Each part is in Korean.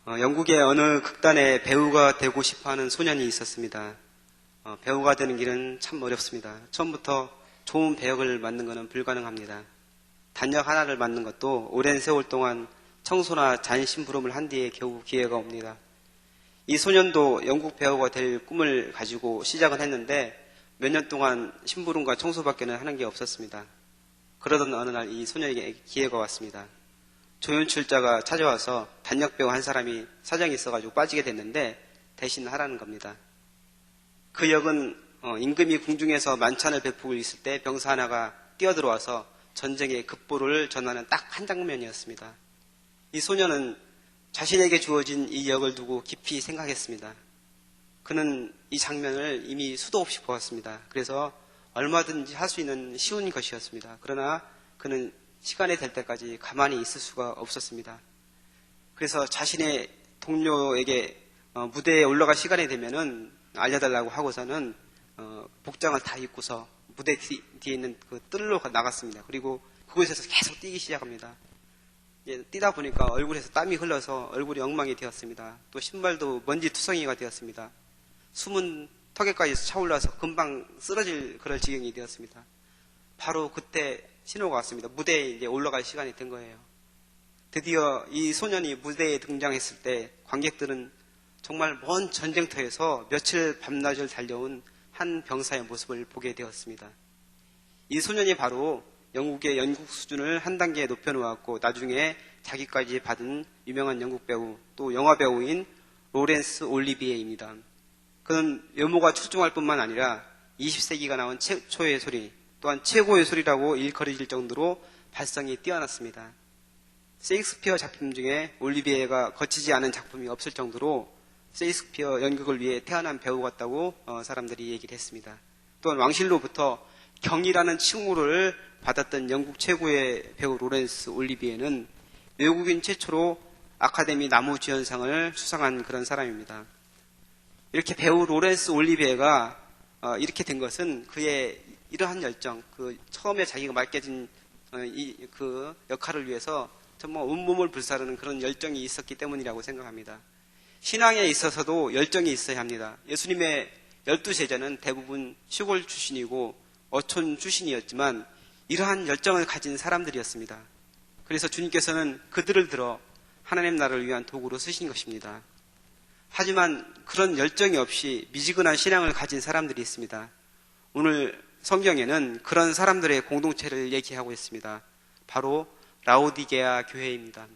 영국의 어느 극단에 배우가 되고 싶어하는 소년이 있었습니다. 배우가 되는 길은 참 어렵습니다. 처음부터 좋은 배역을 맡는 것은 불가능합니다. 단역 하나를 맡는 것도 오랜 세월 동안 청소나 잔심부름을 한 뒤에 겨우 기회가 옵니다. 이 소년도 영국 배우가 될 꿈을 가지고 시작은 했는데 몇 년 동안 심부름과 청소밖에는 하는 게 없었습니다. 그러던 어느 날 이 소년에게 기회가 왔습니다. 조연출자가 찾아와서 단역 배우 한 사람이 사정이 있어가지고 빠지게 됐는데 대신 하라는 겁니다. 그 역은 임금이 궁중에서 만찬을 베푸고 있을 때 병사 하나가 뛰어들어와서 전쟁의 급보를 전하는 딱 한 장면이었습니다. 이 소년은 자신에게 주어진 이 역을 두고 깊이 생각했습니다. 그는 이 장면을 이미 수도 없이 보았습니다. 그래서 얼마든지 할 수 있는 쉬운 것이었습니다. 그러나 그는 시간이 될 때까지 가만히 있을 수가 없었습니다. 그래서 자신의 동료에게 무대에 올라갈 시간이 되면은 알려달라고 하고서는 복장을 다 입고서 무대 뒤에 있는 그 뜰로 나갔습니다. 그리고 그곳에서 계속 뛰기 시작합니다. 뛰다 보니까 얼굴에서 땀이 흘러서 얼굴이 엉망이 되었습니다. 또 신발도 먼지 투성이가 되었습니다. 숨은 턱에까지 차올라서 금방 쓰러질 그럴 지경이 되었습니다. 바로 그때 신호가 왔습니다. 무대에 이제 올라갈 시간이 된 거예요. 드디어 이 소년이 무대에 등장했을 때 관객들은 정말 먼 전쟁터에서 며칠 밤낮을 달려온 한 병사의 모습을 보게 되었습니다. 이 소년이 바로 영국의 연극 수준을 한 단계 높여놓았고 나중에 자기까지 받은 유명한 영국 배우 또 영화 배우인 로렌스 올리비에입니다. 그는 외모가 출중할 뿐만 아니라 20세기가 나온 최초의 소리 또한 최고의 소리라고 일컬어질 정도로 발성이 뛰어났습니다. 셰익스피어 작품 중에 올리비에가 거치지 않은 작품이 없을 정도로 셰익스피어 연극을 위해 태어난 배우 같다고 사람들이 얘기를 했습니다. 또한 왕실로부터 경이라는 칭호를 받았던 영국 최고의 배우 로렌스 올리비에는 외국인 최초로 아카데미 나무주연상을 수상한 그런 사람입니다. 이렇게 배우 로렌스 올리비에가 이렇게 된 것은 그의 이러한 열정, 그 처음에 자기가 맡겨진 그 역할을 위해서 정말 온몸을 불사르는 그런 열정이 있었기 때문이라고 생각합니다. 신앙에 있어서도 열정이 있어야 합니다. 예수님의 12제자는 대부분 시골 출신이고 어촌 출신이었지만 이러한 열정을 가진 사람들이었습니다. 그래서 주님께서는 그들을 들어 하나님 나라를 위한 도구로 쓰신 것입니다. 하지만 그런 열정이 없이 미지근한 신앙을 가진 사람들이 있습니다. 오늘 성경에는 그런 사람들의 공동체를 얘기하고 있습니다. 바로 라오디게아 교회입니다.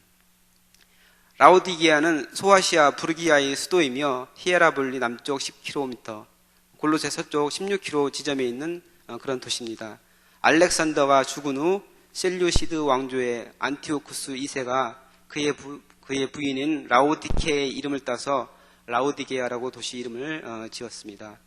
라오디게아는 소아시아 부르기아의 수도이며 히에라볼리 남쪽 10km, 골로새 서쪽 16km 지점에 있는 그런 도시입니다. 알렉산더가 죽은 후 셀류시드 왕조의 안티오쿠스 2세가 그의 부인인 라오디케의 이름을 따서 라오디게아라고 도시 이름을 지었습니다.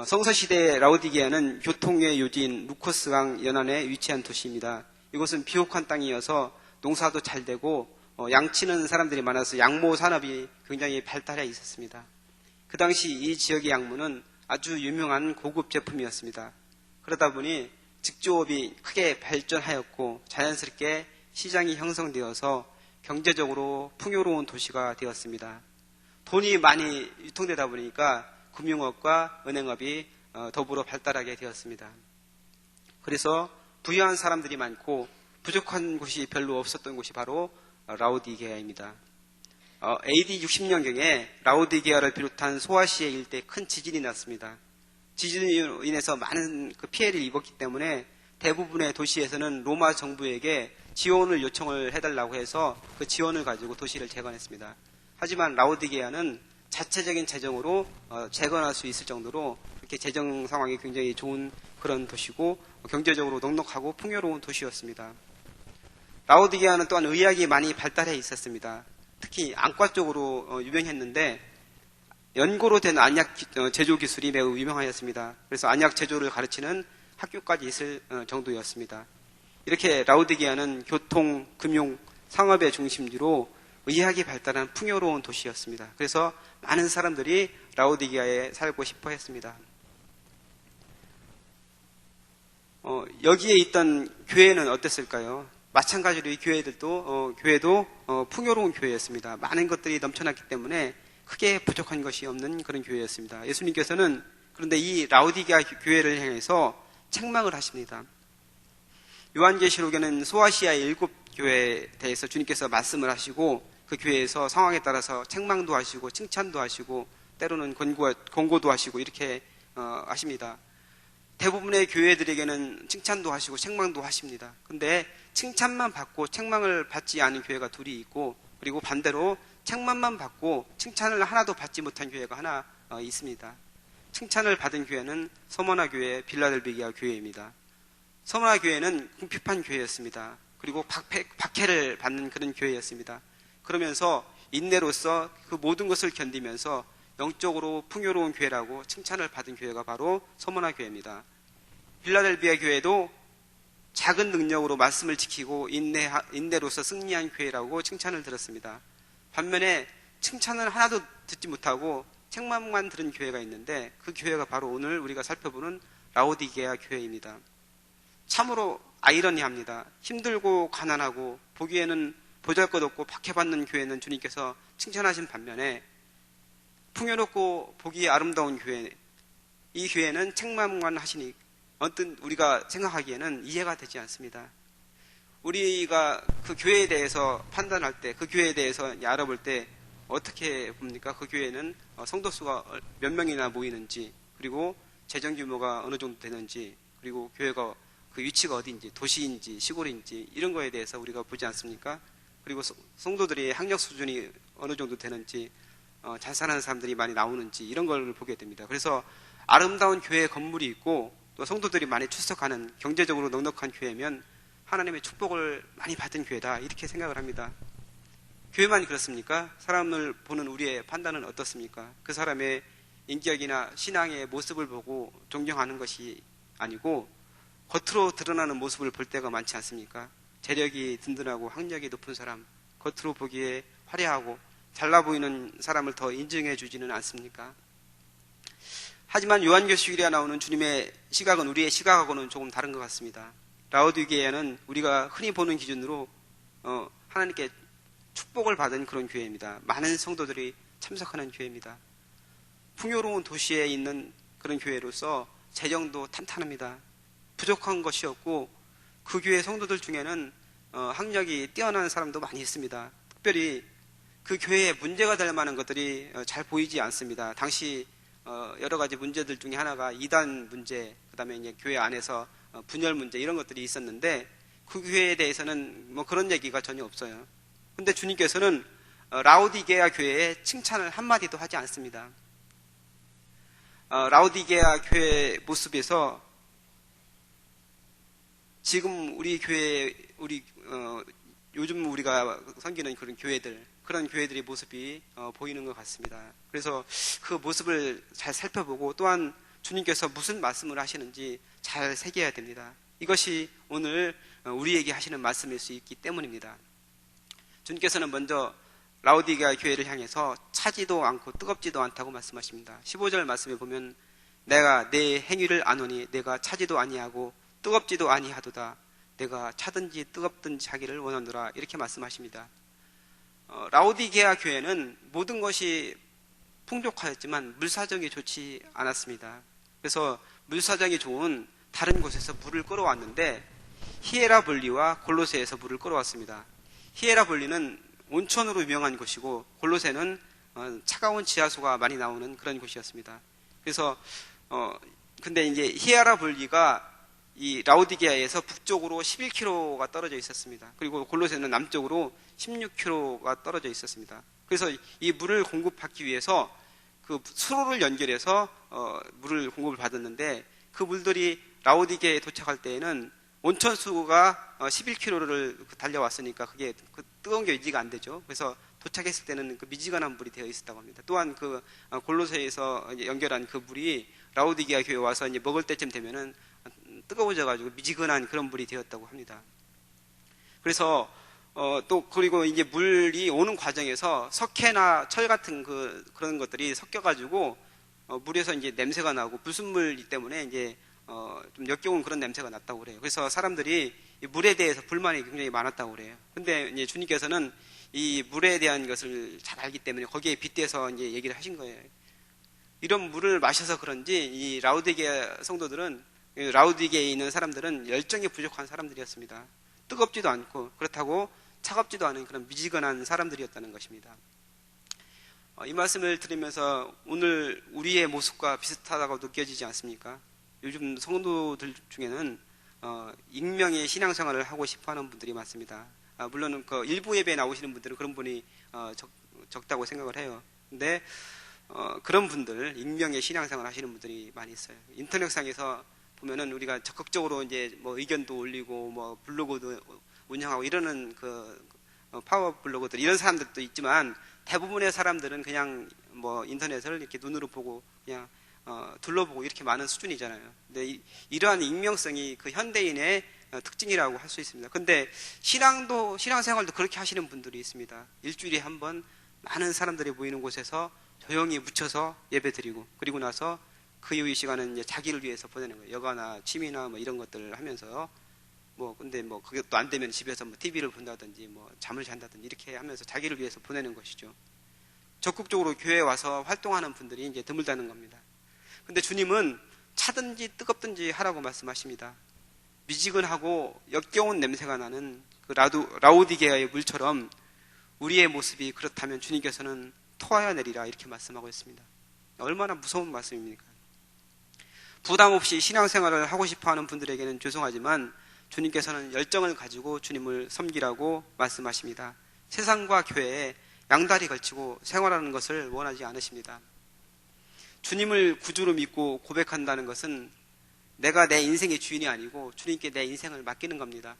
성서시대 라오디게아는 교통의 요지인 루코스강 연안에 위치한 도시입니다. 이곳은 비옥한 땅이어서 농사도 잘 되고 양치는 사람들이 많아서 양모 산업이 굉장히 발달해 있었습니다. 그 당시 이 지역의 양모는 아주 유명한 고급 제품이었습니다. 그러다 보니 직조업이 크게 발전하였고 자연스럽게 시장이 형성되어서 경제적으로 풍요로운 도시가 되었습니다. 돈이 많이 유통되다 보니까 금융업과 은행업이 더불어 발달하게 되었습니다. 그래서 부유한 사람들이 많고 부족한 곳이 별로 없었던 곳이 바로 라오디게아입니다. AD 60년경에 라오디게아를 비롯한 소아시아 일대에 큰 지진이 났습니다. 지진으로 인해서 많은 피해를 입었기 때문에 대부분의 도시에서는 로마 정부에게 지원을 요청을 해달라고 해서 그 지원을 가지고 도시를 재건했습니다. 하지만 라오디게아는 자체적인 재정으로 재건할 수 있을 정도로 이렇게 재정 상황이 굉장히 좋은 그런 도시고 경제적으로 넉넉하고 풍요로운 도시였습니다. 라오디게아는 또한 의학이 많이 발달해 있었습니다. 특히 안과 쪽으로 유명했는데 연고로 된 안약 제조 기술이 매우 유명하였습니다. 그래서 안약 제조를 가르치는 학교까지 있을 정도였습니다. 이렇게 라오디게아는 교통, 금융, 상업의 중심지로 의학이 발달한 풍요로운 도시였습니다. 그래서 많은 사람들이 라오디게아에 살고 싶어 했습니다. 여기에 있던 교회는 어땠을까요? 마찬가지로 이 교회도 풍요로운 교회였습니다. 많은 것들이 넘쳐났기 때문에 크게 부족한 것이 없는 그런 교회였습니다. 예수님께서는 그런데 이 라오디게아 교회를 향해서 책망을 하십니다. 요한계시록에는 소아시아의 7교회에 대해서 주님께서 말씀을 하시고 그 교회에서 상황에 따라서 책망도 하시고 칭찬도 하시고 때로는 권고도 하시고 이렇게 하십니다. 대부분의 교회들에게는 칭찬도 하시고 책망도 하십니다. 근데 칭찬만 받고 책망을 받지 않은 교회가 둘이 있고, 그리고 반대로 책망만 받고 칭찬을 하나도 받지 못한 교회가 하나 있습니다. 칭찬을 받은 교회는 서머나 교회, 빌라델비아 교회입니다. 서머나 교회는 궁핍한 교회였습니다. 그리고 박해를 받는 그런 교회였습니다. 그러면서 인내로서 그 모든 것을 견디면서 영적으로 풍요로운 교회라고 칭찬을 받은 교회가 바로 서머나 교회입니다. 빌라델비아 교회도 작은 능력으로 말씀을 지키고 인내로서 승리한 교회라고 칭찬을 들었습니다. 반면에 칭찬을 하나도 듣지 못하고 책망만 들은 교회가 있는데 그 교회가 바로 오늘 우리가 살펴보는 라오디게아 교회입니다. 참으로 아이러니합니다. 힘들고 가난하고 보기에는 보잘것없고 박해받는 교회는 주님께서 칭찬하신 반면에 풍요롭고 보기에 아름다운 교회, 이 교회는 책망만 하시니 어떤 우리가 생각하기에는 이해가 되지 않습니다. 우리가 그 교회에 대해서 판단할 때, 그 교회에 대해서 알아볼 때 어떻게 봅니까? 그 교회는 성도 수가 몇 명이나 모이는지, 그리고 재정 규모가 어느 정도 되는지, 그리고 교회가 그 위치가 어디인지, 도시인지 시골인지 이런 거에 대해서 우리가 보지 않습니까? 그리고 성도들이 학력 수준이 어느 정도 되는지, 잘 사는 사람들이 많이 나오는지 이런 걸 보게 됩니다. 그래서 아름다운 교회 건물이 있고 또 성도들이 많이 출석하는 경제적으로 넉넉한 교회면 하나님의 축복을 많이 받은 교회다, 이렇게 생각을 합니다. 교회만 그렇습니까? 사람을 보는 우리의 판단은 어떻습니까? 그 사람의 인격이나 신앙의 모습을 보고 존경하는 것이 아니고 겉으로 드러나는 모습을 볼 때가 많지 않습니까? 재력이 든든하고 학력이 높은 사람, 겉으로 보기에 화려하고 잘나 보이는 사람을 더 인정해 주지는 않습니까? 하지만 요한계시록에 나오는 주님의 시각은 우리의 시각하고는 조금 다른 것 같습니다. 라오디게아는 우리가 흔히 보는 기준으로 하나님께 축복을 받은 그런 교회입니다. 많은 성도들이 참석하는 교회입니다. 풍요로운 도시에 있는 그런 교회로서 재정도 탄탄합니다. 부족한 것이 없고 그 교회 성도들 중에는 학력이 뛰어난 사람도 많이 있습니다. 특별히 그 교회에 문제가 될 만한 것들이 잘 보이지 않습니다. 당시 여러 가지 문제들 중에 하나가 이단 문제, 그 다음에 이제 교회 안에서 분열 문제 이런 것들이 있었는데 그 교회에 대해서는 뭐 그런 얘기가 전혀 없어요. 근데 주님께서는 라오디게아 교회에 칭찬을 한마디도 하지 않습니다. 라오디게아 교회 모습에서 지금 우리 교회, 요즘 우리가 섬기는 그런 교회들의 모습이 보이는 것 같습니다. 그래서 그 모습을 잘 살펴보고 또한 주님께서 무슨 말씀을 하시는지 잘 새겨야 됩니다. 이것이 오늘 우리에게 하시는 말씀일 수 있기 때문입니다. 주님께서는 먼저 라오디게아 교회를 향해서 차지도 않고 뜨겁지도 않다고 말씀하십니다. 15절 말씀에 보면 내가 내 행위를 아노니 내가 차지도 아니하고 뜨겁지도 아니하도다. 내가 차든지 뜨겁든지 하기를 원하노라, 이렇게 말씀하십니다. 라오디게아 교회는 모든 것이 풍족하였지만 물사정이 좋지 않았습니다. 그래서 물사정이 좋은 다른 곳에서 물을 끌어왔는데 히에라볼리와 골로새에서 물을 끌어왔습니다. 히에라볼리는 온천으로 유명한 곳이고 골로새는 차가운 지하수가 많이 나오는 그런 곳이었습니다. 그래서 근데 이제 히에라볼리가 이 라오디게아에서 북쪽으로 11km가 떨어져 있었습니다. 그리고 골로새는 남쪽으로 16km가 떨어져 있었습니다. 그래서 이 물을 공급받기 위해서 그 수로를 연결해서 물을 공급을 받았는데 그 물들이 라오디게아에 도착할 때에는 온천수가 11km를 달려왔으니까 그게 그 뜨거운 게 유지가 안 되죠. 그래서 도착했을 때는 그 미지근한 물이 되어 있었다고 합니다. 또한 그 골로새에서 연결한 그 물이 라오디게아 교회에 와서 이제 먹을 때쯤 되면은 뜨거워져가지고 미지근한 그런 물이 되었다고 합니다. 그래서 또 그리고 이제 물이 오는 과정에서 석회나 철 같은 그런 것들이 섞여가지고 물에서 이제 냄새가 나고 불순물이기 때문에 이제 좀 역겨운 그런 냄새가 났다고 그래요. 그래서 사람들이 이 물에 대해서 불만이 굉장히 많았다고 그래요. 근데 이제 주님께서는 이 물에 대한 것을 잘 알기 때문에 거기에 빗대서 이제 얘기를 하신 거예요. 이런 물을 마셔서 그런지 이 라우디게아 성도들은, 라우디게에 있는 사람들은 열정이 부족한 사람들이었습니다. 뜨겁지도 않고 그렇다고 차갑지도 않은 그런 미지근한 사람들이었다는 것입니다. 이 말씀을 들으면서 오늘 우리의 모습과 비슷하다고 느껴지지 않습니까? 요즘 성도들 중에는 익명의 신앙생활을 하고 싶어하는 분들이 많습니다. 물론 그 일부 예배에 나오시는 분들은 그런 분이 적다고 생각을 해요. 근데 그런 분들, 익명의 신앙생활 하시는 분들이 많이 있어요. 인터넷상에서 보면은 우리가 적극적으로 이제 뭐 의견도 올리고 뭐 블로그도 운영하고 이러는 그 파워 블로거들, 이런 사람들도 있지만 대부분의 사람들은 그냥 뭐 인터넷을 이렇게 눈으로 보고 그냥 둘러보고 이렇게 많은 수준이잖아요. 근데 이러한 익명성이 그 현대인의 특징이라고 할 수 있습니다. 근데 신앙생활도 그렇게 하시는 분들이 있습니다. 일주일에 한 번 많은 사람들이 모이는 곳에서 조용히 묻혀서 예배 드리고, 그리고 나서 그 이후 이 시간은 이제 자기를 위해서 보내는 거예요. 여가나 취미나 뭐 이런 것들을 하면서 근데 그게 또 안 되면 집에서 뭐 TV를 본다든지 뭐 잠을 잔다든지 이렇게 하면서 자기를 위해서 보내는 것이죠. 적극적으로 교회에 와서 활동하는 분들이 이제 드물다는 겁니다. 근데 주님은 차든지 뜨겁든지 하라고 말씀하십니다. 미지근하고 역겨운 냄새가 나는 그 라우디게아의 물처럼 우리의 모습이 그렇다면 주님께서는 토하여 내리라, 이렇게 말씀하고 있습니다. 얼마나 무서운 말씀입니까? 부담 없이 신앙생활을 하고 싶어하는 분들에게는 죄송하지만 주님께서는 열정을 가지고 주님을 섬기라고 말씀하십니다. 세상과 교회에 양다리 걸치고 생활하는 것을 원하지 않으십니다. 주님을 구주로 믿고 고백한다는 것은 내가 내 인생의 주인이 아니고 주님께 내 인생을 맡기는 겁니다.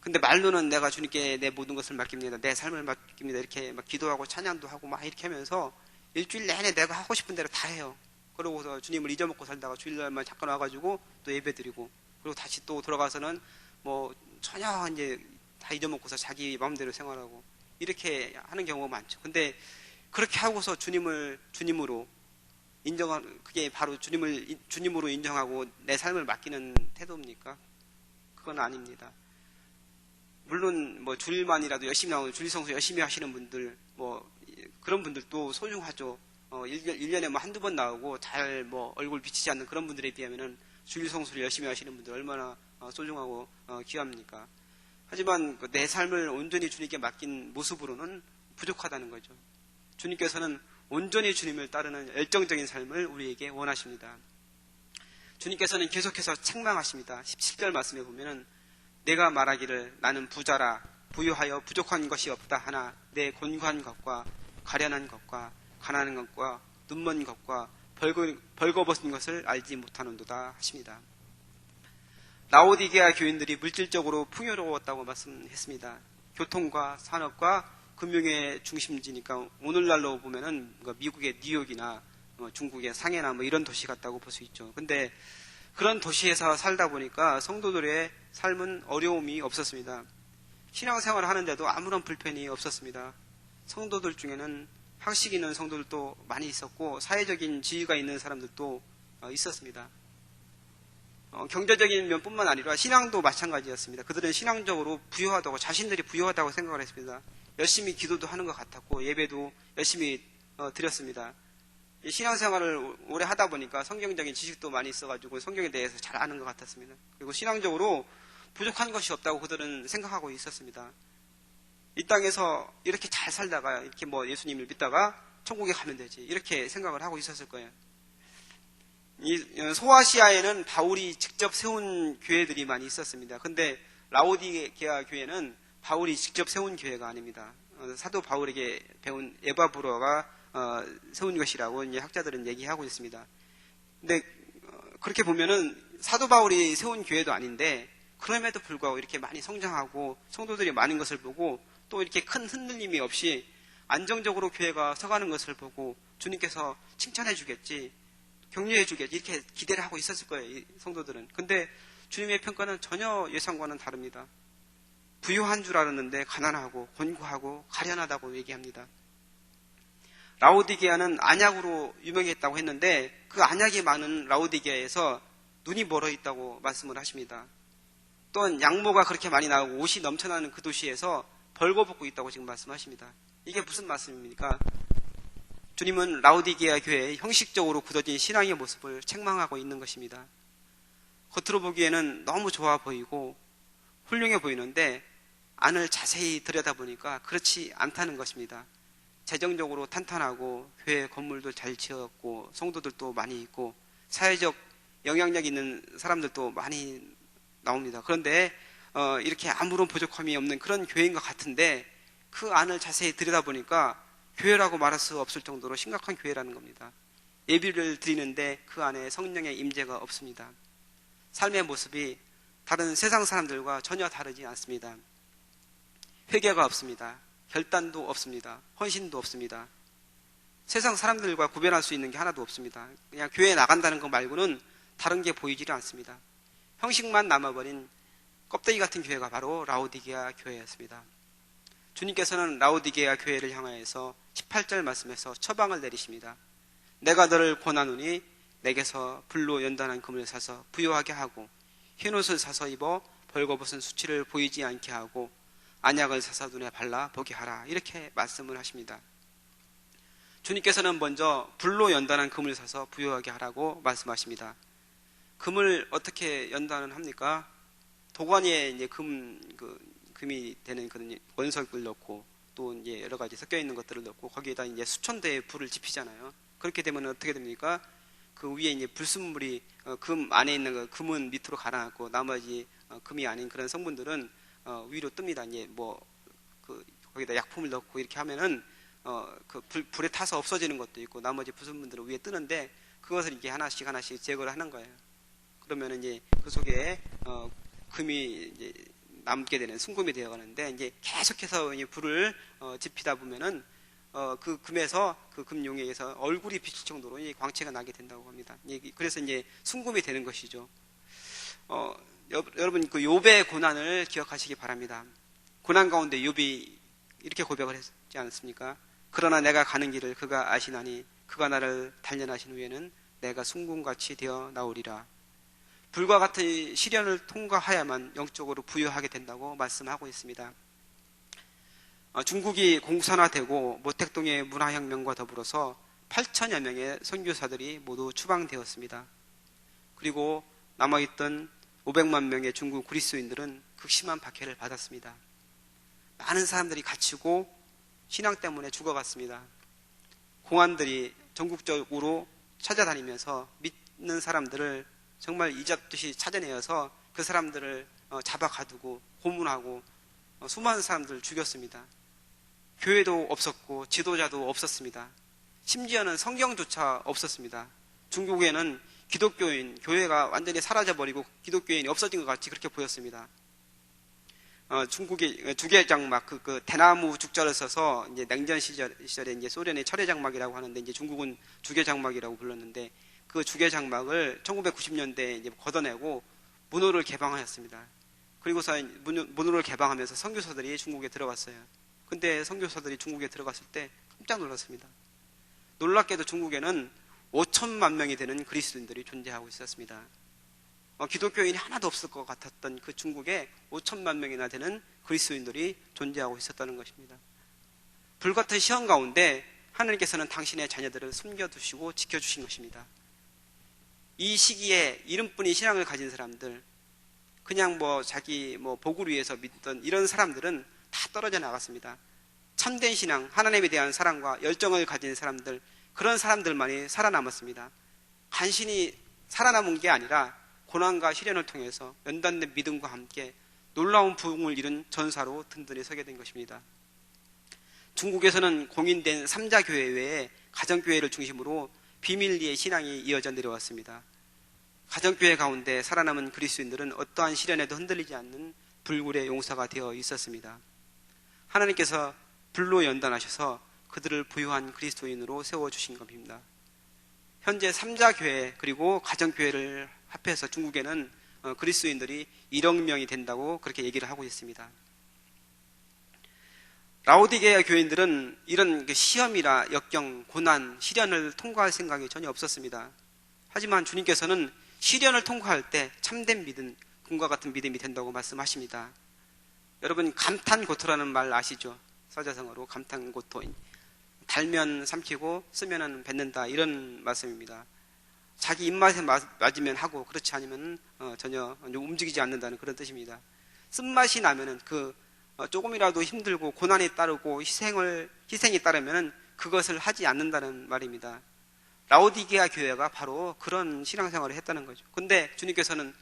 근데 말로는 내가 주님께 내 모든 것을 맡깁니다, 내 삶을 맡깁니다, 이렇게 막 기도하고 찬양도 하고 막 이렇게 하면서 일주일 내내 내가 하고 싶은 대로 다 해요. 그러고서 주님을 잊어먹고 살다가 주일날만 잠깐 와가지고 또 예배드리고, 그리고 다시 또 들어가서는 뭐 전혀 이제 다 잊어먹고서 자기 마음대로 생활하고 이렇게 하는 경우가 많죠. 근데 그렇게 하고서 주님을 주님으로 인정하는, 그게 바로 주님을 주님으로 인정하고 내 삶을 맡기는 태도입니까? 그건 아닙니다. 물론 뭐 주일만이라도 열심히 나오는, 주일 성수 열심히 하시는 분들, 뭐 그런 분들도 소중하죠. 1년에 뭐 한두 번 나오고 잘 뭐 얼굴 비치지 않는 그런 분들에 비하면은 주일 성수를 열심히 하시는 분들 얼마나 소중하고 귀합니까? 하지만 내 삶을 온전히 주님께 맡긴 모습으로는 부족하다는 거죠. 주님께서는 온전히 주님을 따르는 열정적인 삶을 우리에게 원하십니다. 주님께서는 계속해서 책망하십니다. 17절 말씀에 보면은 내가 말하기를 나는 부자라 부유하여 부족한 것이 없다 하나 내 곤고한 것과 가련한 것과 가난한 것과 눈먼 것과 벌거벗은 것을 알지 못하는도다 하십니다. 라오디게아 교인들이 물질적으로 풍요로웠다고 말씀했습니다. 교통과 산업과 금융의 중심지니까 오늘날로 보면은 미국의 뉴욕이나 중국의 상해나 뭐 이런 도시 같다고 볼 수 있죠. 근데 그런 도시에서 살다 보니까 성도들의 삶은 어려움이 없었습니다. 신앙생활을 하는데도 아무런 불편이 없었습니다. 성도들 중에는 학식 있는 성도들도 많이 있었고 사회적인 지위가 있는 사람들도 있었습니다. 경제적인 면뿐만 아니라 신앙도 마찬가지였습니다. 그들은 신앙적으로 부유하다고, 자신들이 부유하다고 생각을 했습니다. 열심히 기도도 하는 것 같았고 예배도 열심히 드렸습니다. 신앙생활을 오래 하다 보니까 성경적인 지식도 많이 있어가지고 성경에 대해서 잘 아는 것 같았습니다. 그리고 신앙적으로 부족한 것이 없다고 그들은 생각하고 있었습니다. 이 땅에서 이렇게 잘 살다가 이렇게 뭐 예수님을 믿다가 천국에 가면 되지, 이렇게 생각을 하고 있었을 거예요. 이 소아시아에는 바울이 직접 세운 교회들이 많이 있었습니다. 근데 라오디게아 교회는 바울이 직접 세운 교회가 아닙니다. 사도 바울에게 배운 에바브로가 세운 것이라고 이제 학자들은 얘기하고 있습니다. 근데 그렇게 보면은 사도 바울이 세운 교회도 아닌데 그럼에도 불구하고 이렇게 많이 성장하고 성도들이 많은 것을 보고 또 이렇게 큰 흔들림이 없이 안정적으로 교회가 서가는 것을 보고 주님께서 칭찬해 주겠지, 격려해 주겠지, 이렇게 기대를 하고 있었을 거예요, 이 성도들은. 근데 주님의 평가는 전혀 예상과는 다릅니다. 부유한 줄 알았는데 가난하고 곤고하고 가련하다고 얘기합니다. 라오디게아는 안약으로 유명했다고 했는데 그 안약이 많은 라오디게아에서 눈이 멀어 있다고 말씀을 하십니다. 또한 양모가 그렇게 많이 나오고 옷이 넘쳐나는 그 도시에서 벌거벗고 있다고 지금 말씀하십니다. 이게 무슨 말씀입니까? 주님은 라오디게아 교회의 형식적으로 굳어진 신앙의 모습을 책망하고 있는 것입니다. 겉으로 보기에는 너무 좋아 보이고 훌륭해 보이는데 안을 자세히 들여다보니까 그렇지 않다는 것입니다. 재정적으로 탄탄하고 교회 건물도 잘 지었고 성도들도 많이 있고 사회적 영향력 있는 사람들도 많이 나옵니다. 그런데 이렇게 아무런 부족함이 없는 그런 교회인 것 같은데 그 안을 자세히 들여다보니까 교회라고 말할 수 없을 정도로 심각한 교회라는 겁니다. 예비를 드리는데 그 안에 성령의 임재가 없습니다. 삶의 모습이 다른 세상 사람들과 전혀 다르지 않습니다. 회개가 없습니다. 결단도 없습니다. 헌신도 없습니다. 세상 사람들과 구별할 수 있는 게 하나도 없습니다. 그냥 교회에 나간다는 것 말고는 다른 게 보이지를 않습니다. 형식만 남아버린 껍데기 같은 교회가 바로 라오디게아 교회였습니다. 주님께서는 라오디게아 교회를 향하여서 18절 말씀에서 처방을 내리십니다. 내가 너를 권하노니 내게서 불로 연단한 금을 사서 부요하게 하고 흰옷을 사서 입어 벌거벗은 수치를 보이지 않게 하고 안약을 사서 눈에 발라 보게 하라. 이렇게 말씀을 하십니다. 주님께서는 먼저 불로 연단한 금을 사서 부요하게 하라고 말씀하십니다. 금을 어떻게 연단을 합니까? 도가니에 이제 금이 되는 그런 원석을 넣고 또 이제 여러 가지 섞여 있는 것들을 넣고 거기에다 이제 수천 대의 불을 지피잖아요. 그렇게 되면 어떻게 됩니까? 그 위에 이제 불순물이 금 안에 있는 그 금은 밑으로 가라앉고 나머지 금이 아닌 그런 성분들은 위로 뜹니다. 이제 거기다 약품을 넣고 이렇게 하면은 불에 타서 없어지는 것도 있고 나머지 불순물들은 위에 뜨는데 그것을 이게 하나씩 제거를 하는 거예요. 그러면 이제 그 속에 금이 이제 남게 되는 순금이 되어가는데 이제 계속해서 이제 불을 지피다 보면은 그 금에서 그 금용에서 얼굴이 비칠 정도로 이 광채가 나게 된다고 합니다. 그래서 이제 순금이 되는 것이죠. 여러분 그 욥의 고난을 기억하시기 바랍니다. 고난 가운데 욥이 이렇게 고백을 했지 않습니까? 그러나 내가 가는 길을 그가 아시나니 그가 나를 단련하신 후에는 내가 순금같이 되어 나오리라. 불과 같은 시련을 통과해야만 영적으로 부유하게 된다고 말씀하고 있습니다. 중국이 공산화되고 모택동의 문화혁명과 더불어서 8천여 명의 선교사들이 모두 추방되었습니다. 그리고 남아있던 500만 명의 중국 그리스도인들은 극심한 박해를 받았습니다. 많은 사람들이 갇히고 신앙 때문에 죽어갔습니다. 공안들이 전국적으로 찾아다니면서 믿는 사람들을 정말 이잡듯이 찾아내어서 그 사람들을 잡아 가두고 고문하고 수많은 사람들을 죽였습니다. 교회도 없었고 지도자도 없었습니다. 심지어는 성경조차 없었습니다. 중국에는 기독교인, 교회가 완전히 사라져버리고 기독교인이 없어진 것 같이 그렇게 보였습니다. 중국의 주계장막, 그 대나무 죽자를 써서 이제 냉전 시절에 이제 소련의 철회장막이라고 하는데 이제 중국은 주계장막이라고 불렀는데 그 주계장막을 1990년대에 이제 걷어내고 문호를 개방하였습니다. 그리고서 문호를 개방하면서 선교사들이 중국에 들어갔어요. 근데 선교사들이 중국에 들어갔을 때 깜짝 놀랐습니다. 놀랍게도 중국에는 5천만 명이 되는 그리스도인들이 존재하고 있었습니다. 기독교인이 하나도 없을 것 같았던 그 중국에 5천만 명이나 되는 그리스도인들이 존재하고 있었다는 것입니다. 불같은 시험 가운데 하나님께서는 당신의 자녀들을 숨겨두시고 지켜주신 것입니다. 이 시기에 이름뿐인 신앙을 가진 사람들, 그냥 자기 복을 위해서 믿던 이런 사람들은 다 떨어져 나갔습니다. 참된 신앙, 하나님에 대한 사랑과 열정을 가진 사람들, 그런 사람들만이 살아남았습니다. 간신히 살아남은 게 아니라 고난과 시련을 통해서 연단된 믿음과 함께 놀라운 부흥을 이룬 전사로 든든히 서게 된 것입니다. 중국에서는 공인된 삼자교회 외에 가정교회를 중심으로 비밀리의 신앙이 이어져 내려왔습니다. 가정교회 가운데 살아남은 그리스도인들은 어떠한 시련에도 흔들리지 않는 불굴의 용사가 되어 있었습니다. 하나님께서 불로 연단하셔서 그들을 부유한 그리스도인으로 세워주신 겁니다. 현재 삼자교회 그리고 가정교회를 합해서 중국에는 그리스도인들이 1억 명이 된다고 그렇게 얘기를 하고 있습니다. 라오디게아 교인들은 이런 시험이나 역경, 고난, 시련을 통과할 생각이 전혀 없었습니다. 하지만 주님께서는 시련을 통과할 때 참된 믿음, 금과 같은 믿음이 된다고 말씀하십니다. 여러분, 감탄고토라는 말 아시죠? 서자성어로 감탄고토. 달면 삼키고 쓰면은 뱉는다, 이런 말씀입니다. 자기 입맛에 맞으면 하고 그렇지 않으면 전혀 움직이지 않는다는 그런 뜻입니다. 쓴맛이 나면은 조금이라도 힘들고 고난이 따르고 희생이 따르면은 그것을 하지 않는다는 말입니다. 라오디게아 교회가 바로 그런 신앙생활을 했다는 거죠. 근데 주님께서는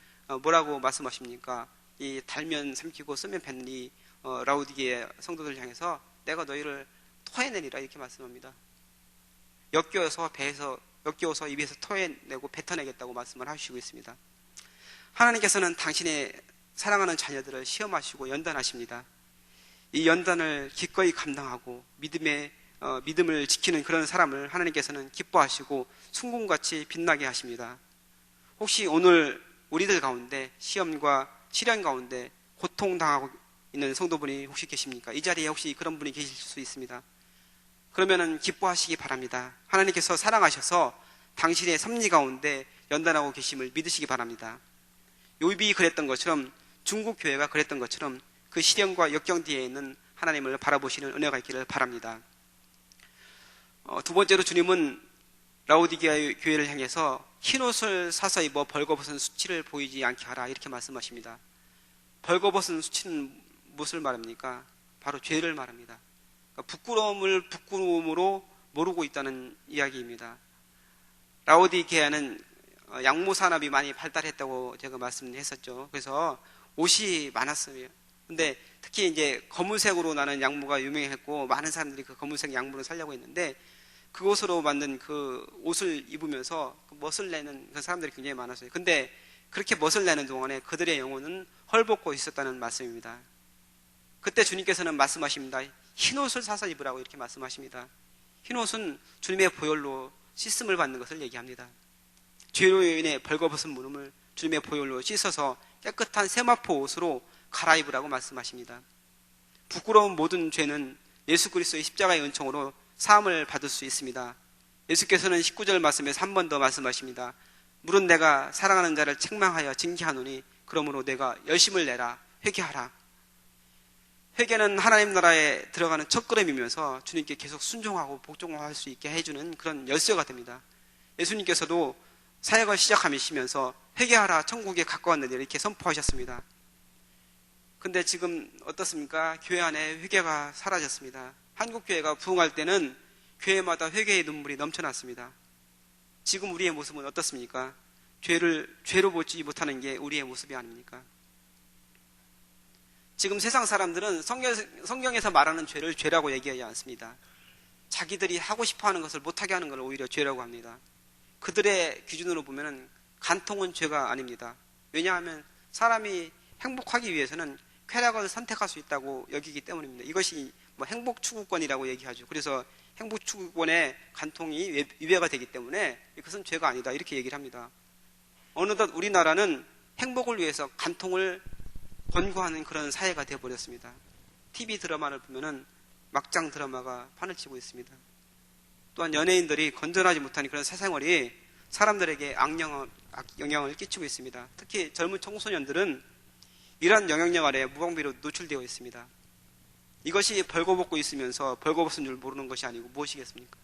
뭐라고 말씀하십니까? 이 달면 삼키고 쓰면 뱉는 이 라오디게아 성도들 향해서 내가 너희를 토해내리라, 이렇게 말씀합니다. 역겨워서 입에서 토해내고 뱉어내겠다고 말씀을 하시고 있습니다. 하나님께서는 당신의 사랑하는 자녀들을 시험하시고 연단하십니다. 이 연단을 기꺼이 감당하고 믿음을 지키는 그런 사람을 하나님께서는 기뻐하시고 순금같이 빛나게 하십니다. 혹시 오늘 우리들 가운데 시험과 시련 가운데 고통당하고 있는 성도분이 혹시 계십니까? 이 자리에 혹시 그런 분이 계실 수 있습니다. 그러면은 기뻐하시기 바랍니다. 하나님께서 사랑하셔서 당신의 섭리 가운데 연단하고 계심을 믿으시기 바랍니다. 욥이 그랬던 것처럼, 중국 교회가 그랬던 것처럼 그 시련과 역경 뒤에 있는 하나님을 바라보시는 은혜가 있기를 바랍니다. 두 번째로 주님은 라오디게아 교회를 향해서 흰옷을 사서 입어 벌거벗은 수치를 보이지 않게 하라, 이렇게 말씀하십니다. 벌거벗은 수치는 무엇을 말합니까? 바로 죄를 말합니다. 부끄러움을 부끄러움으로 모르고 있다는 이야기입니다. 라오디게아는 양모 산업이 많이 발달했다고 제가 말씀했었죠. 그래서 옷이 많았어요. 근데 특히 이제 검은색으로 나는 양모가 유명했고 많은 사람들이 그 검은색 양모를 사려고 했는데 그것으로 만든 그 옷을 입으면서 멋을 내는 그 사람들이 굉장히 많았어요. 근데 그렇게 멋을 내는 동안에 그들의 영혼은 헐벗고 있었다는 말씀입니다. 그때 주님께서는 말씀하십니다. 흰옷을 사서 입으라고 이렇게 말씀하십니다. 흰옷은 주님의 보혈로 씻음을 받는 것을 얘기합니다. 죄로 인해 벌거벗은 무릎을 주님의 보혈로 씻어서 깨끗한 세마포 옷으로 갈아입으라고 말씀하십니다. 부끄러운 모든 죄는 예수 그리스도의 십자가의 은총으로 사함을 받을 수 있습니다. 예수께서는 19절 말씀에서 한 번 더 말씀하십니다. 물은 내가 사랑하는 자를 책망하여 징계하노니 그러므로 내가 열심을 내라, 회개하라. 회개는 하나님 나라에 들어가는 첫걸음이면서 주님께 계속 순종하고 복종할 수 있게 해주는 그런 열쇠가 됩니다. 예수님께서도 사역을 시작하시면서 회개하라, 천국에 가까웠느니라, 이렇게 선포하셨습니다. 근데 지금 어떻습니까? 교회 안에 회개가 사라졌습니다. 한국교회가 부흥할 때는 교회마다 회개의 눈물이 넘쳐났습니다. 지금 우리의 모습은 어떻습니까? 죄로 보지 못하는 게 우리의 모습이 아닙니까? 지금 세상 사람들은 성경에서 말하는 죄를 죄라고 얘기하지 않습니다. 자기들이 하고 싶어 하는 것을 못하게 하는 걸 오히려 죄라고 합니다. 그들의 기준으로 보면 간통은 죄가 아닙니다. 왜냐하면 사람이 행복하기 위해서는 쾌락을 선택할 수 있다고 여기기 때문입니다. 이것이 행복추구권이라고 얘기하죠. 그래서 행복추구권의 간통이 위배가 되기 때문에 이것은 죄가 아니다, 이렇게 얘기를 합니다. 어느덧 우리나라는 행복을 위해서 간통을 권고하는 그런 사회가 되어버렸습니다. TV 드라마를 보면은 막장 드라마가 판을 치고 있습니다. 또한 연예인들이 건전하지 못한 그런 사생활이 사람들에게 영향을 끼치고 있습니다. 특히 젊은 청소년들은 이러한 영향력 아래 무방비로 노출되어 있습니다. 이것이 벌거벗고 있으면서 벌거벗은 줄 모르는 것이 아니고 무엇이겠습니까?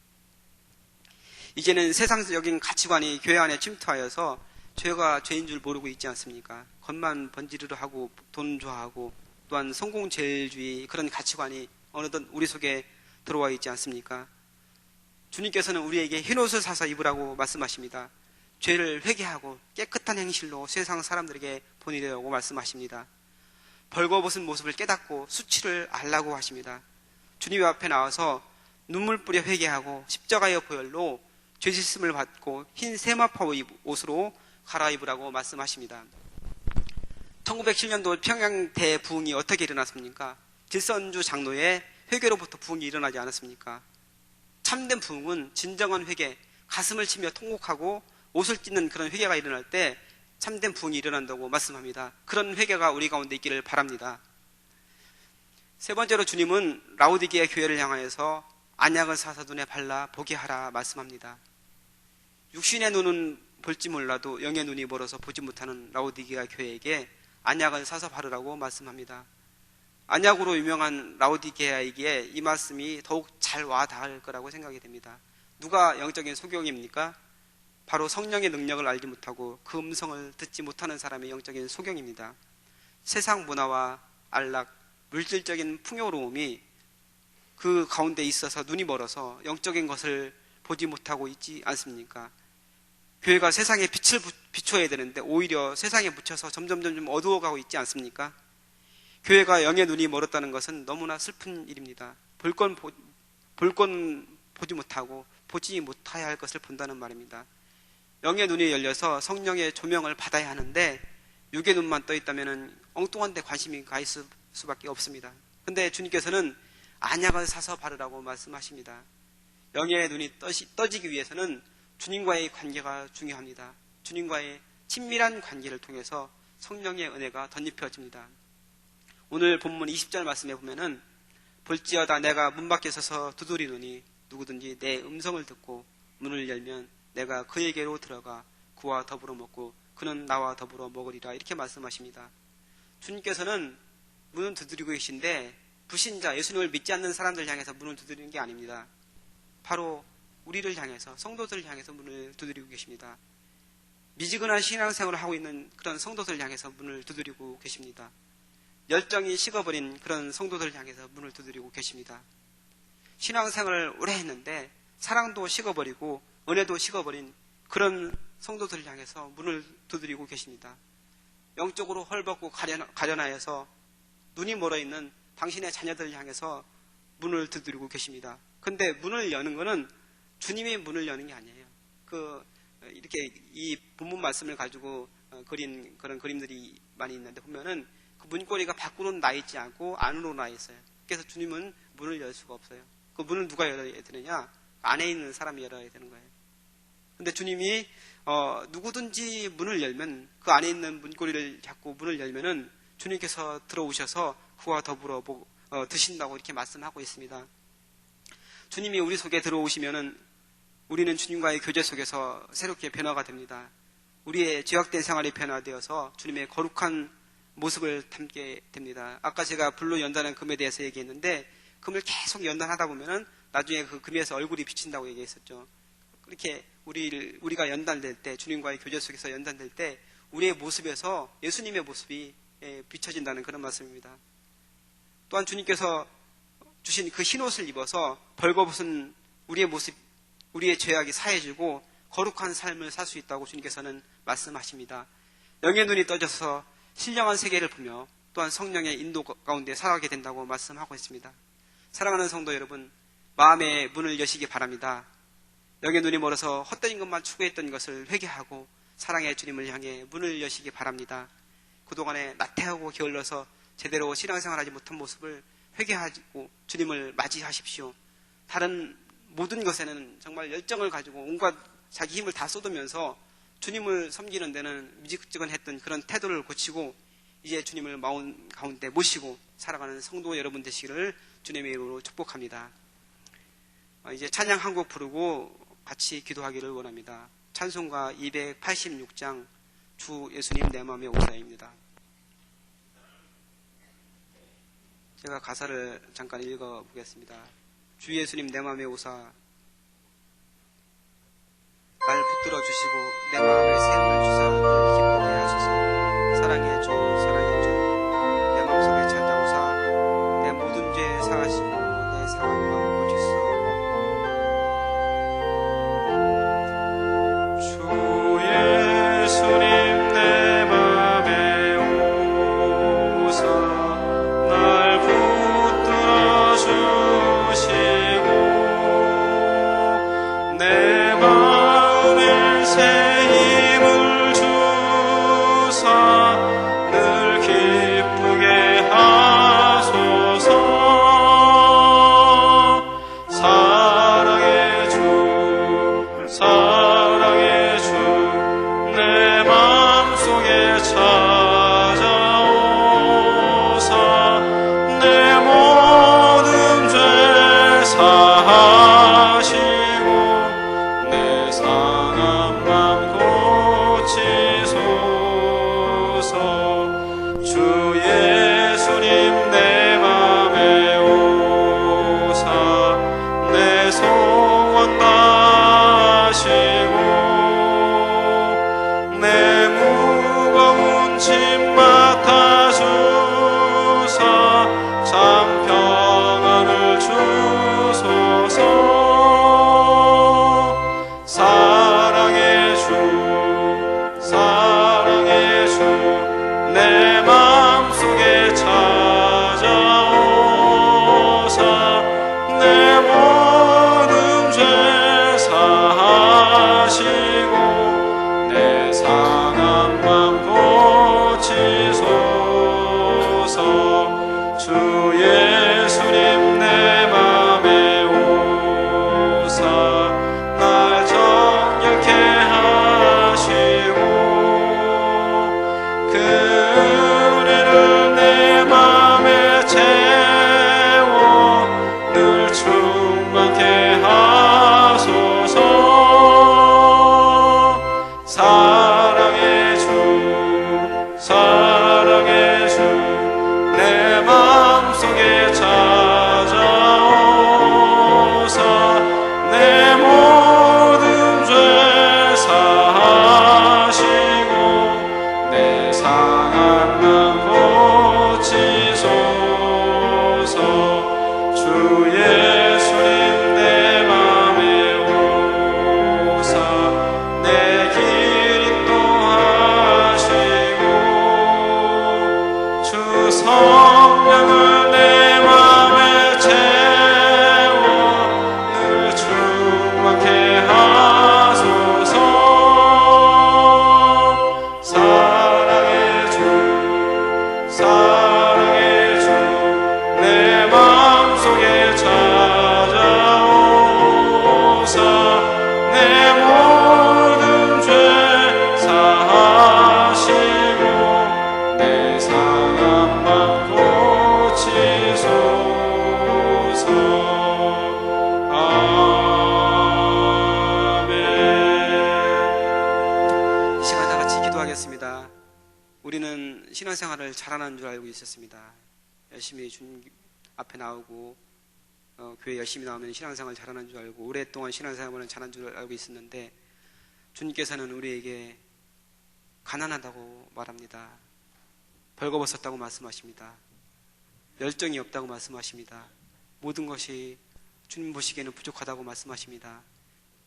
이제는 세상적인 가치관이 교회 안에 침투하여서 죄가 죄인 줄 모르고 있지 않습니까? 겉만 번지르르 하고 돈 좋아하고 또한 성공제일주의, 그런 가치관이 어느덧 우리 속에 들어와 있지 않습니까? 주님께서는 우리에게 흰옷을 사서 입으라고 말씀하십니다. 죄를 회개하고 깨끗한 행실로 세상 사람들에게 보내려고 말씀하십니다. 벌거벗은 모습을 깨닫고 수치를 알라고 하십니다. 주님 앞에 나와서 눈물 뿌려 회개하고 십자가의 보혈로 죄 씻음을 받고 흰 세마포 옷으로 갈아입으라고 말씀하십니다. 1907년도 평양 대부흥이 어떻게 일어났습니까? 질선주 장로의 회개로부터 부흥이 일어나지 않았습니까? 참된 부흥은 진정한 회개, 가슴을 치며 통곡하고 옷을 찢는 그런 회개가 일어날 때 참된 부흥이 일어난다고 말씀합니다. 그런 회개가 우리 가운데 있기를 바랍니다. 세 번째로 주님은 라오디게아 교회를 향하여서 안약을 사서 눈에 발라 보게 하라 말씀합니다. 육신의 눈은 볼지 몰라도 영의 눈이 멀어서 보지 못하는 라오디게아 교회에게 안약을 사서 바르라고 말씀합니다. 안약으로 유명한 라오디게아에게 이 말씀이 더욱 잘 와닿을 거라고 생각이 됩니다. 누가 영적인 소경입니까? 바로 성령의 능력을 알지 못하고 그 음성을 듣지 못하는 사람의 영적인 소경입니다. 세상 문화와 안락, 물질적인 풍요로움이 그 가운데 있어서 눈이 멀어서 영적인 것을 보지 못하고 있지 않습니까? 교회가 세상에 빛을 비춰야 되는데 오히려 세상에 묻혀서 점점 어두워가고 있지 않습니까? 교회가 영의 눈이 멀었다는 것은 너무나 슬픈 일입니다. 볼 건 보지 못하고 보지 못해야 할 것을 본다는 말입니다. 영의 눈이 열려서 성령의 조명을 받아야 하는데 육의 눈만 떠 있다면 엉뚱한 데 관심이 가 있을 수밖에 없습니다. 근데 주님께서는 안약을 사서 바르라고 말씀하십니다. 영의 눈이 떠지기 위해서는 주님과의 관계가 중요합니다. 주님과의 친밀한 관계를 통해서 성령의 은혜가 덧입혀집니다. 오늘 본문 20절 말씀에 보면은 볼지어다 내가 문 밖에 서서 두드리노니 누구든지 내 음성을 듣고 문을 열면 내가 그에게로 들어가 그와 더불어 먹고 그는 나와 더불어 먹으리라 이렇게 말씀하십니다. 주님께서는 문을 두드리고 계신데 불신자, 예수님을 믿지 않는 사람들 향해서 문을 두드리는 게 아닙니다. 바로 우리를 향해서, 성도들을 향해서 문을 두드리고 계십니다. 미지근한 신앙생활을 하고 있는 그런 성도들을 향해서 문을 두드리고 계십니다. 열정이 식어버린 그런 성도들을 향해서 문을 두드리고 계십니다. 신앙생활을 오래 했는데 사랑도 식어버리고 은혜도 식어버린 그런 성도들을 향해서 문을 두드리고 계십니다. 영적으로 헐벗고 가련하여서 눈이 멀어있는 당신의 자녀들을 향해서 문을 두드리고 계십니다. 근데 문을 여는 것은 주님이 문을 여는 게 아니에요. 이렇게 이 본문 말씀을 가지고 그린 그런 그림들이 많이 있는데 보면은 그 문고리가 밖으로 나 있지 않고 안으로 나 있어요. 그래서 주님은 문을 열 수가 없어요. 그 문은 누가 열어야 되느냐? 안에 있는 사람이 열어야 되는 거예요. 근데 주님이 누구든지 문을 열면 그 안에 있는 문고리를 잡고 문을 열면은 주님께서 들어오셔서 그와 더불어 드신다고 이렇게 말씀하고 있습니다. 주님이 우리 속에 들어오시면은 우리는 주님과의 교제 속에서 새롭게 변화가 됩니다. 우리의 죄악된 생활이 변화되어서 주님의 거룩한 모습을 담게 됩니다. 아까 제가 불로 연다는 금에 대해서 얘기했는데 금을 계속 연단하다 보면은 나중에 그 금에서 얼굴이 비친다고 얘기했었죠. 그렇게 우리가 연단될 때, 주님과의 교제 속에서 연단될 때 우리의 모습에서 예수님의 모습이 비춰진다는 그런 말씀입니다. 또한 주님께서 주신 그 흰옷을 입어서 벌거벗은 우리의 모습, 우리의 죄악이 사해지고 거룩한 삶을 살 수 있다고 주님께서는 말씀하십니다. 영의 눈이 떠져서 신령한 세계를 보며 또한 성령의 인도 가운데 살아가게 된다고 말씀하고 있습니다. 사랑하는 성도 여러분, 마음의 문을 여시기 바랍니다. 영의 눈이 멀어서 헛되인 것만 추구했던 것을 회개하고 사랑의 주님을 향해 문을 여시기 바랍니다. 그동안에 나태하고 게을러서 제대로 신앙생활하지 못한 모습을 회개하고 주님을 맞이하십시오. 다른 모든 것에는 정말 열정을 가지고 온갖 자기 힘을 다 쏟으면서 주님을 섬기는 데는 미지근했던 그런 태도를 고치고 이제 주님을 마음 가운데 모시고 살아가는 성도 여러분 되시기를 주님의 이름으로 축복합니다. 이제 찬양 한 곡 부르고 같이 기도하기를 원합니다. 찬송가 286장 주 예수님 내 맘의 오사입니다. 제가 가사를 잠깐 읽어보겠습니다. 주 예수님 내 맘의 오사, 날 붙들어 주시고 내 마음에 샘을 주사 늘 기쁘게 하소서. 사랑의 주 사랑의 주 내 마음속에 찾아오사 내 모든 죄 사하시고 내 상한 마음 고치소서. 주 예수님 내 맘에 오사 날 붙들어 주시고 내 마음에 새 힘을 주사 늘 구원 다하시고 내 무거운 짐 맡아주사 참 평안을 주소서. 사랑의 주 사랑의 주 내 맘속에 찾아오사 내 모든 죄 사하시고 내 상한 맘 고치소서. 주 예수님 내 맘에 오사 날 정결케 하시고 그 은혜를 내 맘에 채워 늘 충만케 하소서. 사랑의 주 사랑의 주 내 맘속에 찾아오사 내 모든 죄 사하시고 내 상한 맘 고치소서. 주 예수님 내 맘에 오사 내 길 인도하시고 주 성령을 내 맘에 채워 늘 충만케 하소서. 사랑의 주 사랑의 주 내 맘속에 찾아오사 내 모든 죄 사하시고 내 상한 맘 고치소서. 아멘. 이 시간 다 같이 기도하겠습니다. 우리는 신앙생활을 잘하는 줄 알고 있었습니다. 열심히 주님 앞에 나오고 교회 열심히 나오면 신앙생활 잘하는 줄 알고 오랫동안 신앙생활은 잘하는 줄 알고 있었는데 주님께서는 우리에게 가난하다고 말합니다. 벌거벗었다고 말씀하십니다. 열정이 없다고 말씀하십니다. 모든 것이 주님 보시기에는 부족하다고 말씀하십니다.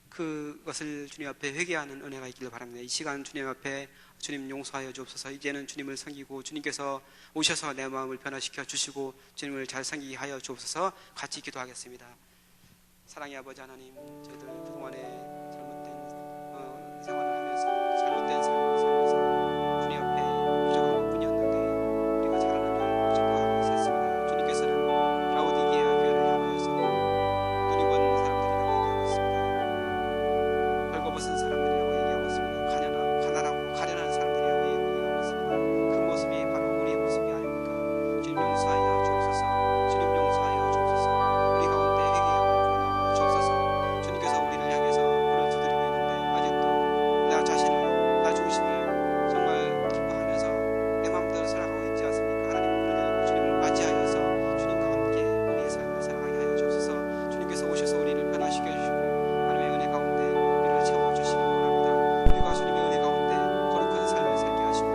그것을 주님 앞에 회개하는 은혜가 있기를 바랍니다. 이 시간 주님 앞에 주님 용서하여 주옵소서. 이제는 주님을 섬기고 주님께서 오셔서 내 마음을 변화시켜 주시고 주님을 잘 섬기게 하여 주옵소서. 같이 기도하겠습니다. 사랑의 아버지 하나님, 저희들 그동안에 잘못된 생활을 하면서 잘못된 삶을 살면서 주님 앞에 부족한 것뿐이었는데 우리가 잘하는 줄 알고 생각하고 있었습니다. 주님께서는 라오디게아 교회를 향하여서 눈이 먼 사람들이라고 얘기하고 있습니다. 벌거벗은 사람들이라고 얘기하고 있습니다. 가난하고 가련한 사람들이라고 얘기하고 있습니다. 그 모습이 바로 우리의 모습이 아닙니까? 주님 용서하여 주옵소서. 주님 용서하여 주옵소서. 우리 가운데 회개하고 구원하여 주옵소서. 주님께서 우리를 향해서 문을 두드리고 있는데 아직도 나 자신을 나 중심을 정말 기뻐하면서 내 마음대로 살아가고 있지 않습니까? 하나님 문을 열고 주님을 맞이하여서 주님과 함께 우리의 삶을 살아가게 하여 주옵소서. 주님께서 오셔서 우리를 변화시켜 주시고 하나님의 은혜 가운데 우리를 채워주시기 원합니다. 우리가 주님의 은혜 가운데 거룩한 삶을 살게 하시고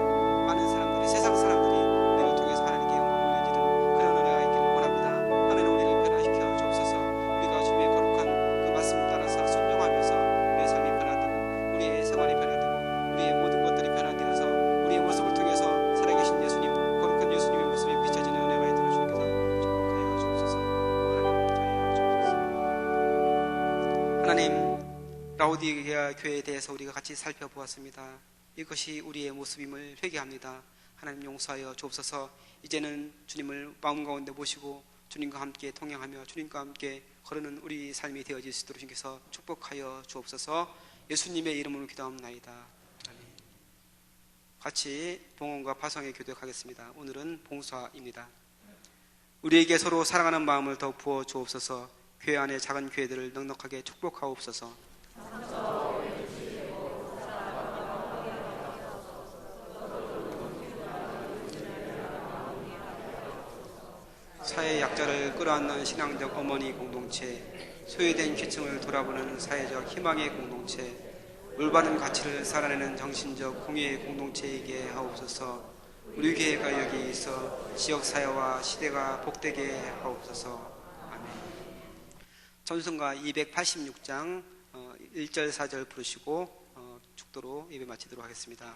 많은 사람들이 세상 사람들이 우리를 통해서 하나님께 영광을 올려드리는 그런 은혜가 있기를 원합니다. 하나님 우리를 변화시켜 주옵소서. 우리가 주님의 거룩한 그 말씀 따라서 순종하면서 우리의 삶이 변화되고 우리의 생활이 변화되고 우리의 모든 것들이 변화되어서 우리의 모습을 통해서 살아계신 예수님, 거룩한 예수님의 모습이 비춰지는 은혜가 있도록 주님께서 축복하여 주옵소서. 하나님 함께하여 주옵소서. 하나님, 라오디게아 교회에 대해서 우리가 같이 살펴보았습니다. 이것이 우리의 모습임을 회개합니다. 하나님 용서하여 주옵소서. 이제는 주님을 마음 가운데 모시고 주님과 함께 동행하며 주님과 함께 걸으는 우리 삶이 되어질 수 있도록 주님께서 축복하여 주옵소서. 예수님의 이름으로 기도합나이다. 아멘. 같이 봉헌과 파송의 교독하겠습니다. 오늘은 봉사입니다. 우리에게 서로 사랑하는 마음을 더 부어 주옵소서. 교회 안의 작은 교회들을 넉넉하게 축복하옵소서. 사회 약자를 끌어안는 신앙적 어머니 공동체, 소외된 계층을 돌아보는 사회적 희망의 공동체, 올바른 가치를 살아내는 정신적 공예의 공동체이게 하옵소서. 우리 교회가 여기 있어 지역사회와 시대가 복되게 하옵소서. 아멘. 전순가 286장 1절 4절 부르시고 축도로 예배 마치도록 하겠습니다.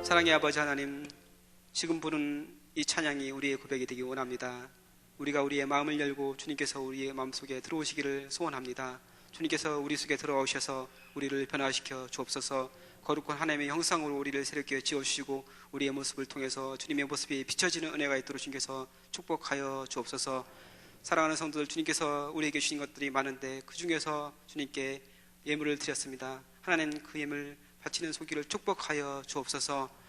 사랑의 아버지 하나님, 지금 부른 이 찬양이 우리의 고백이 되기 원합니다. 우리가 우리의 마음을 열고 주님께서 우리의 마음속에 들어오시기를 소원합니다. 주님께서 우리 속에 들어오셔서 우리를 변화시켜 주옵소서. 거룩한 하나님의 형상으로 우리를 새롭게 지어주시고 우리의 모습을 통해서 주님의 모습이 비춰지는 은혜가 있도록 주님께서 축복하여 주옵소서. 사랑하는 성도들, 주님께서 우리에게 주신 것들이 많은데 그 중에서 주님께 예물을 드렸습니다. 하나님, 그 예물 바치는 손길을 축복하여 주옵소서.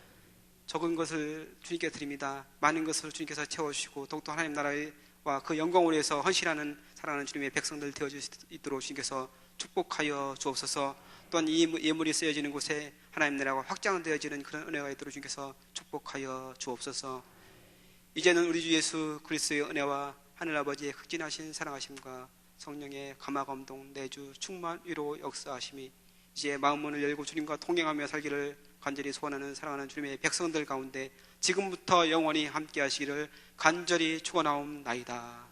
적은 것을 주님께 드립니다. 많은 것을 주님께서 채워주시고 더욱더 하나님 나라와 그 영광을 위해서 헌신하는 사랑하는 주님의 백성들 되어줄 수 있도록 주님께서 축복하여 주옵소서. 또한 이 예물이 쓰여지는 곳에 하나님 나라가 확장되어지는 그런 은혜가 있도록 주님께서 축복하여 주옵소서. 이제는 우리 주 예수 그리스도의 은혜와 하늘아버지의 극진하신 사랑하심과 성령의 감화감동 내주 충만 위로 역사하심이 이제 마음문을 열고 주님과 동행하며 살기를 간절히 소원하는 사랑하는 주님의 백성들 가운데 지금부터 영원히 함께 하시기를 간절히 축원하옵나이다.